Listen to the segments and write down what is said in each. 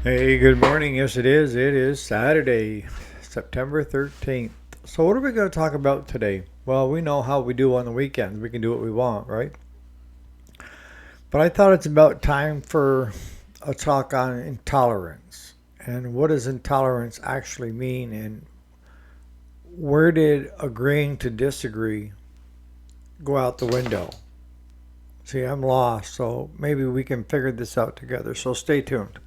Hey, good morning. Yes, it is. It is Saturday, September 13th. So, what are we going to talk about today? Well, we know how we do on the weekends. We can do what we want, right? But I thought it's about time for a talk on intolerance. And what does intolerance actually mean? And where did agreeing to disagree go out the window? See, I'm lost, so maybe we can figure this out together. So, stay tuned.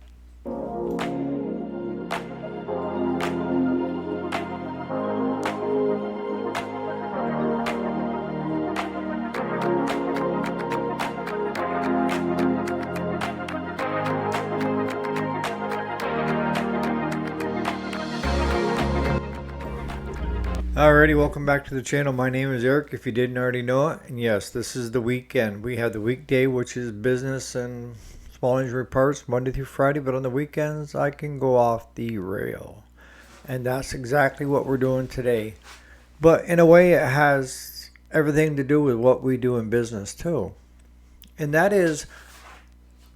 Alrighty, welcome back to the channel. My name is Eric, if you didn't already know it. And yes, this is the weekend. We have the weekday, which is business and small injury parts, Monday through Friday. But on the weekends, I can go off the rail. And that's exactly what we're doing today. But in a way, it has everything to do with what we do in business, too. And that is,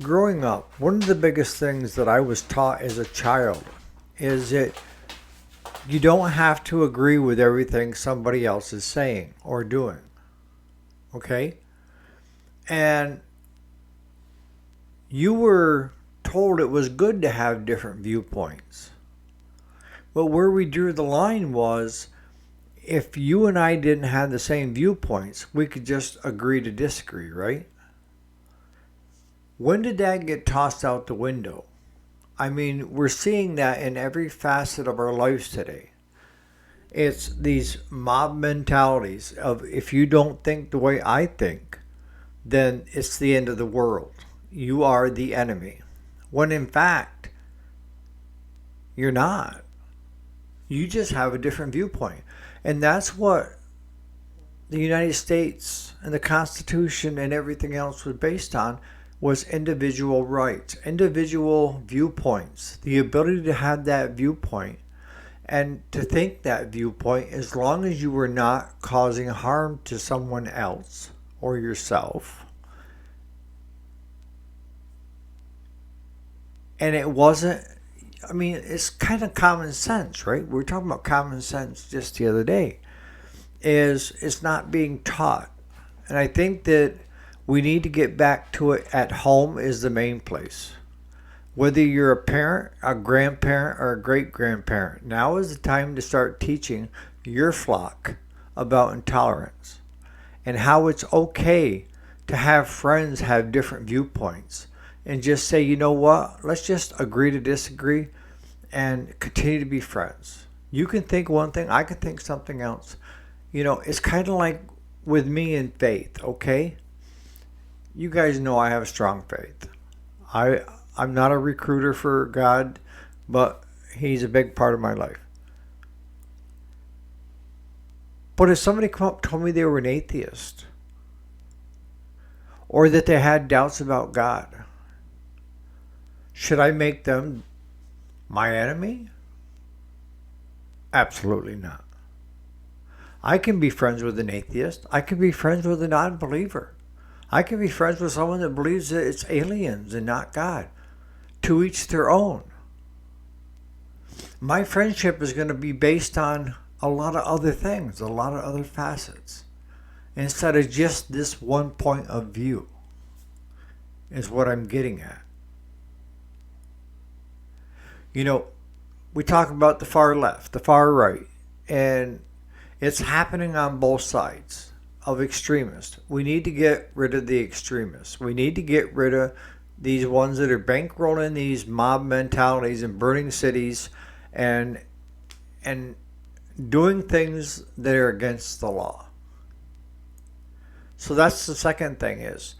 growing up, one of the biggest things that I was taught as a child is that you don't have to agree with everything somebody else is saying or doing. Okay? And you were told it was good to have different viewpoints. But where we drew the line was if you and I didn't have the same viewpoints, we could just agree to disagree, right? When did that get tossed out the window? I mean, we're seeing that in every facet of our lives today. It's these mob mentalities of if you don't think the way I think, then it's the end of the world. You are the enemy. When in fact, you're not. You just have a different viewpoint. And that's what the United States and the Constitution and everything else was based on, was individual rights, individual viewpoints, the ability to have that viewpoint and to think that viewpoint as long as you were not causing harm to someone else or yourself. And it wasn't, I mean, it's kind of common sense, right? We were talking about common sense just the other day, is it's not being taught. And I think that we need to get back to it at home is the main place. Whether you're a parent, a grandparent, or a great-grandparent, now is the time to start teaching your flock about intolerance and how it's okay to have friends have different viewpoints and just say, you know what, let's just agree to disagree and continue to be friends. You can think one thing, I can think something else. You know, it's kind of like with me in faith, okay? You guys know I have a strong faith. I'm not a recruiter for God, but He's a big part of my life. But if somebody come up and told me they were an atheist, or that they had doubts about God, should I make them my enemy? Absolutely not. I can be friends with an atheist. I can be friends with a non-believer. I can be friends with someone that believes that it's aliens and not God. To each their own. My friendship is going to be based on a lot of other things, a lot of other facets, instead of just this one point of view, is what I'm getting at. You know, we talk about the far left, the far right, and it's happening on both sides of extremists. We need to get rid of the extremists. We need to get rid of these ones that are bankrolling these mob mentalities and burning cities and doing things that are against the law. So that's the second thing is,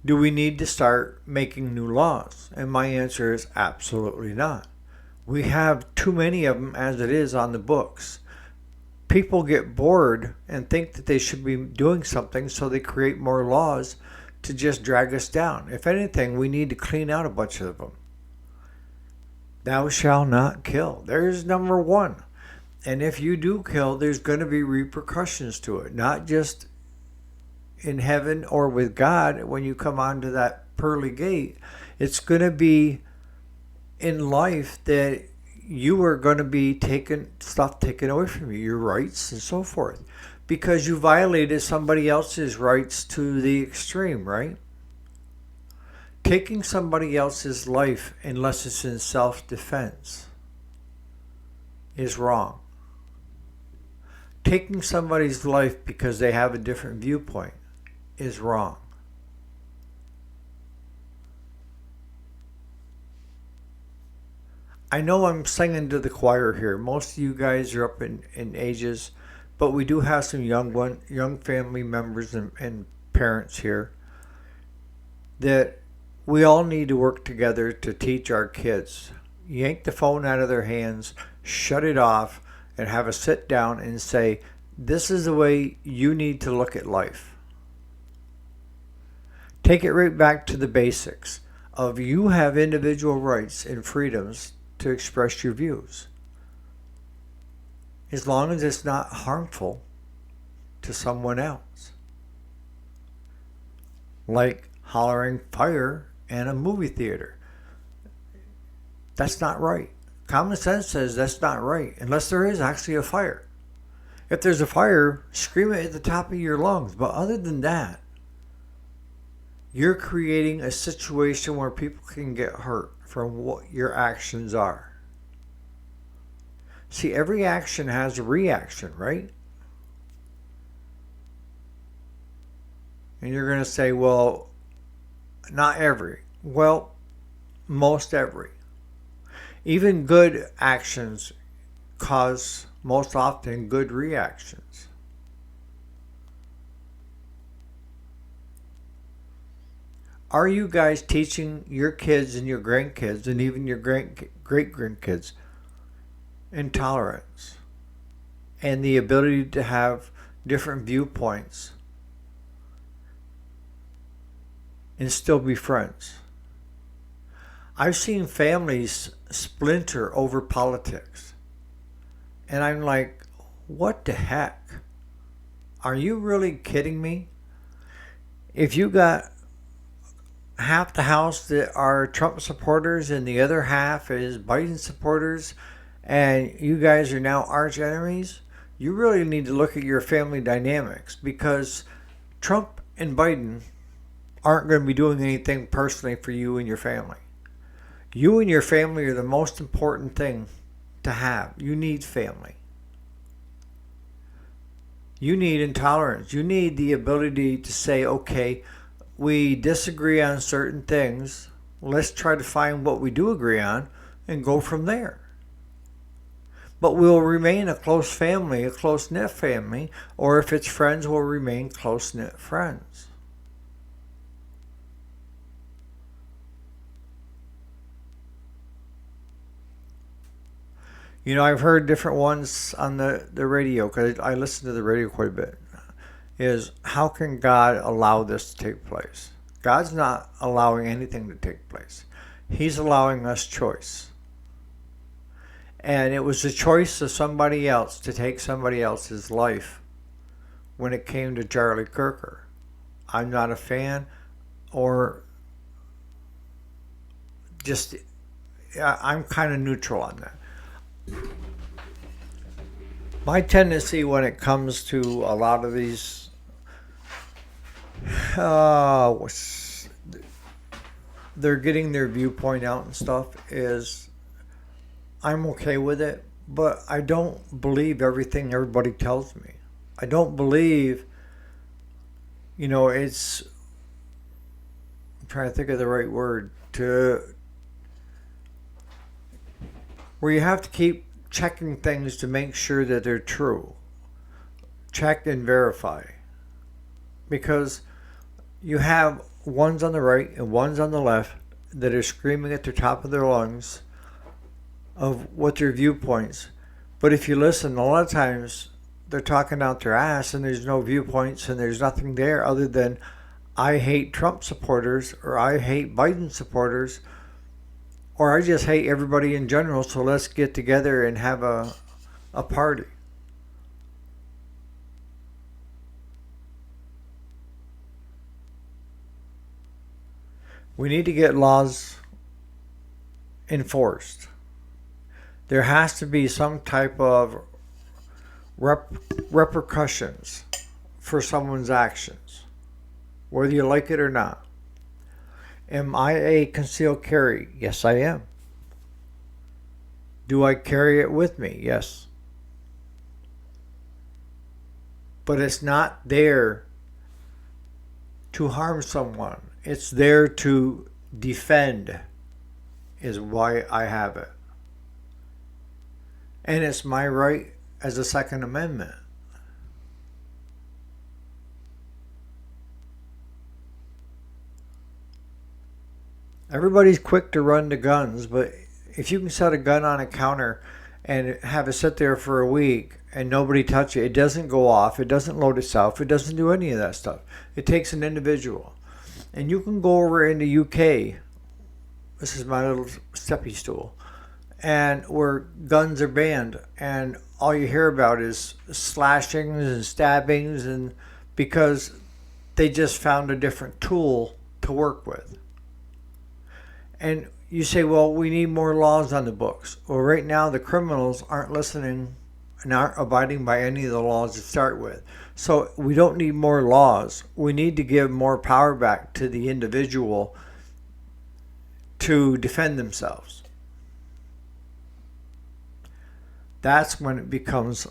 do we need to start making new laws? And my answer is absolutely not. We have too many of them as it is on the books. People get bored and think that they should be doing something, so they create more laws to just drag us down. If anything, we need to clean out a bunch of them. Thou shalt not kill. There's number one. And if you do kill, there's going to be repercussions to it. Not just in heaven or with God when you come onto that pearly gate. It's going to be in life that you are going to be taken stuff taken away from you, your rights and so forth, because you violated somebody else's rights to the extreme, right? Taking somebody else's life unless it's in self-defense is wrong. Taking somebody's life because they have a different viewpoint is wrong. I know I'm singing to the choir here. Most of you guys are up in ages, but we do have some young family members and parents here that we all need to work together to teach our kids. Yank the phone out of their hands, shut it off, and have a sit down and say, this is the way you need to look at life. Take it right back to the basics of you have individual rights and freedoms to express your views, as long as it's not harmful to someone else. Like hollering fire in a movie theater. That's not right. Common sense says that's not right, unless there is actually a fire. If there's a fire, scream it at the top of your lungs. But other than that, you're creating a situation where people can get hurt from what your actions are. See, every action has a reaction, right? And you're going to say, well, not every. Well, most every. Even good actions cause most often good reactions. Are you guys teaching your kids and your grandkids and even your great-grandkids intolerance and the ability to have different viewpoints and still be friends? I've seen families splinter over politics. And I'm like, what the heck? Are you really kidding me? If you got half the house that are Trump supporters and the other half is Biden supporters, and you guys are now arch enemies, you really need to look at your family dynamics, because Trump and Biden aren't going to be doing anything personally for you and your family. You and your family are the most important thing to have. You need family. You need intolerance. You need the ability to say, okay, we disagree on certain things. Let's try to find what we do agree on and go from there. But we'll remain a close family, a close-knit family, or if it's friends, we'll remain close-knit friends. You know, I've heard different ones on the radio, because I listen to the radio quite a bit, is how can God allow this to take place? God's not allowing anything to take place. He's allowing us choice. And it was the choice of somebody else to take somebody else's life when it came to Charlie Kirker. I'm not a fan, or just, I'm kind of neutral on that. My tendency when it comes to a lot of these they're getting their viewpoint out and stuff is I'm okay with it, but I don't believe everything everybody tells me. I don't believe, it's, I'm trying to think of the right word, where you have to keep checking things to make sure that they're true. Check and verify. Because you have ones on the right and ones on the left that are screaming at the top of their lungs of what their viewpoints. But if you listen, a lot of times they're talking out their ass and there's no viewpoints and there's nothing there other than I hate Trump supporters, or I hate Biden supporters, or I just hate everybody in general, so let's get together and have a party. We need to get laws enforced. There has to be some type of repercussions for someone's actions, whether you like it or not. Am I a concealed carry? Yes, I am. Do I carry it with me? Yes. But it's not there to harm someone. It's there to defend, is why I have it. And it's my right as a Second Amendment. Everybody's quick to run to guns, but if you can set a gun on a counter and have it sit there for a week and nobody touch it, it doesn't go off, it doesn't load itself, it doesn't do any of that stuff. It takes an individual. And you can go over into UK, this is my little steppy stool, and where guns are banned and all you hear about is slashings and stabbings, and because they just found a different tool to work with. And you say, well, we need more laws on the books. Well, right now the criminals aren't listening and aren't abiding by any of the laws to start with. So we don't need more laws. We need to give more power back to the individual to defend themselves. That's when it becomes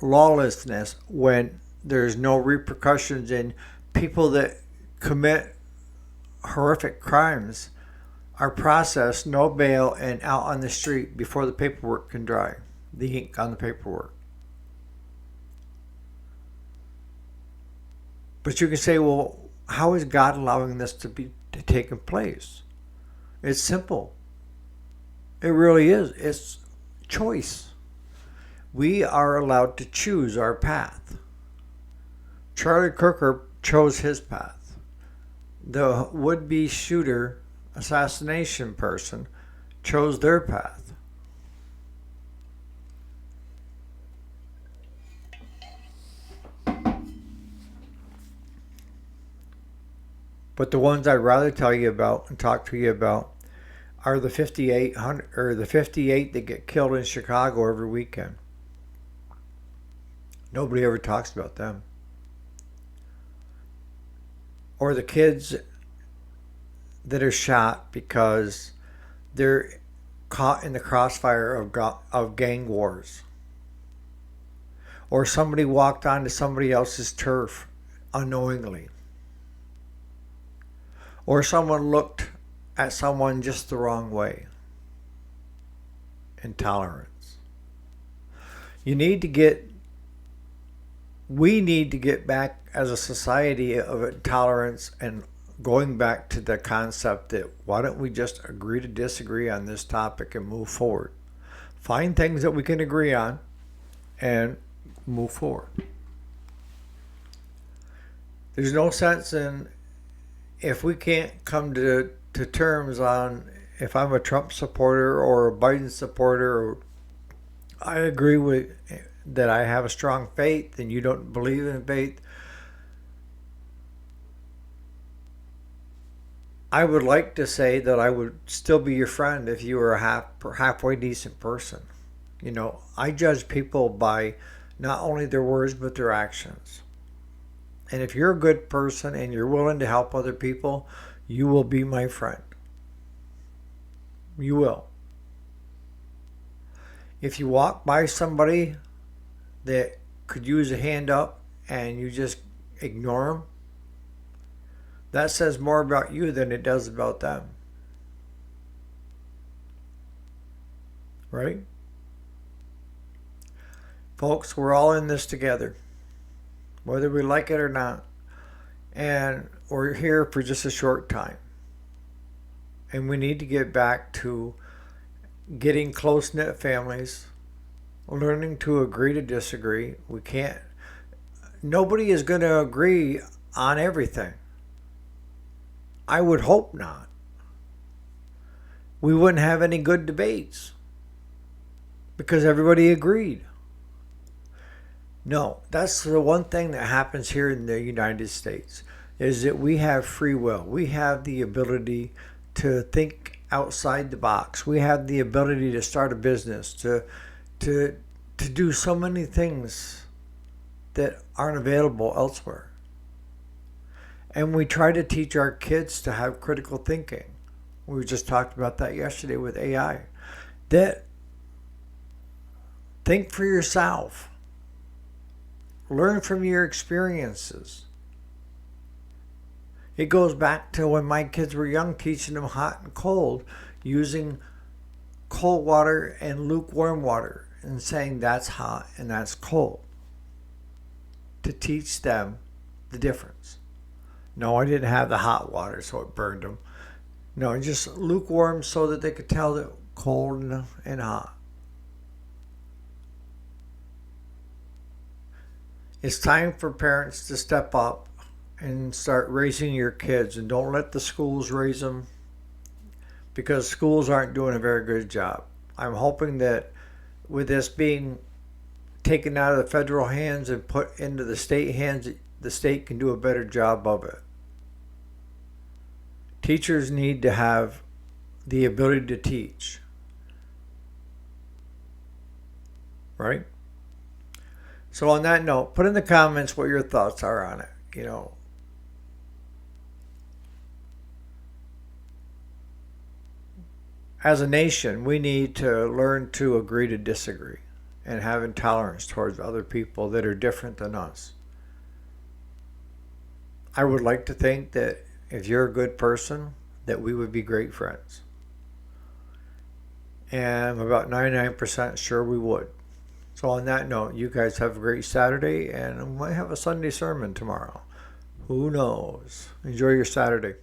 lawlessness, when there's no repercussions, and people that commit horrific crimes are processed, no bail, and out on the street before the paperwork can dry, the ink on the paperwork. But you can say, well, how is God allowing this to take place? It's simple. It really is. It's choice. We are allowed to choose our path. Charlie Kirker chose his path. The would-be shooter, assassination person, chose their path. But the ones I'd rather tell you about and talk to you about are the 5800 or the 58 that get killed in Chicago every weekend. Nobody ever talks about them. Or the kids that are shot because they're caught in the crossfire of gang wars. Or somebody walked onto somebody else's turf unknowingly. Or someone looked at someone just the wrong way. Intolerance. We need to get back as a society of intolerance and going back to the concept that why don't we just agree to disagree on this topic and move forward. Find things that we can agree on and move forward. There's no sense in, if we can't come to terms on if I'm a Trump supporter or a Biden supporter, or I agree with that I have a strong faith and you don't believe in faith, I would like to say that I would still be your friend if you were a halfway decent person. You know, I judge people by not only their words but their actions. And if you're a good person and you're willing to help other people, you will be my friend. You will. If you walk by somebody that could use a hand up and you just ignore them, that says more about you than it does about them. Right? Folks, we're all in this together, whether we like it or not. And we're here for just a short time. And we need to get back to getting close-knit families, learning to agree to disagree. Nobody is going to agree on everything. I would hope not. We wouldn't have any good debates because everybody agreed. No, that's the one thing that happens here in the United States. is that we have free will. We have the ability to think outside the box. We have the ability to start a business, to do so many things that aren't available elsewhere. And we try to teach our kids to have critical thinking. We just talked about that yesterday with AI. That think for yourself. Learn from your experiences. It goes back to when my kids were young, teaching them hot and cold, using cold water and lukewarm water and saying that's hot and that's cold, to teach them the difference. No, I didn't have the hot water, so it burned them. No, just lukewarm so that they could tell that cold and hot. It's time for parents to step up and start raising your kids, and don't let the schools raise them, because schools aren't doing a very good job. I'm hoping that with this being taken out of the federal hands and put into the state hands, the state can do a better job of it. Teachers need to have the ability to teach, right? So on that note, put in the comments what your thoughts are on it. As a nation, we need to learn to agree to disagree and have intolerance towards other people that are different than us. I would like to think that if you're a good person, that we would be great friends. And I'm about 99% sure we would. So on that note, you guys have a great Saturday, and I might have a Sunday sermon tomorrow. Who knows? Enjoy your Saturday.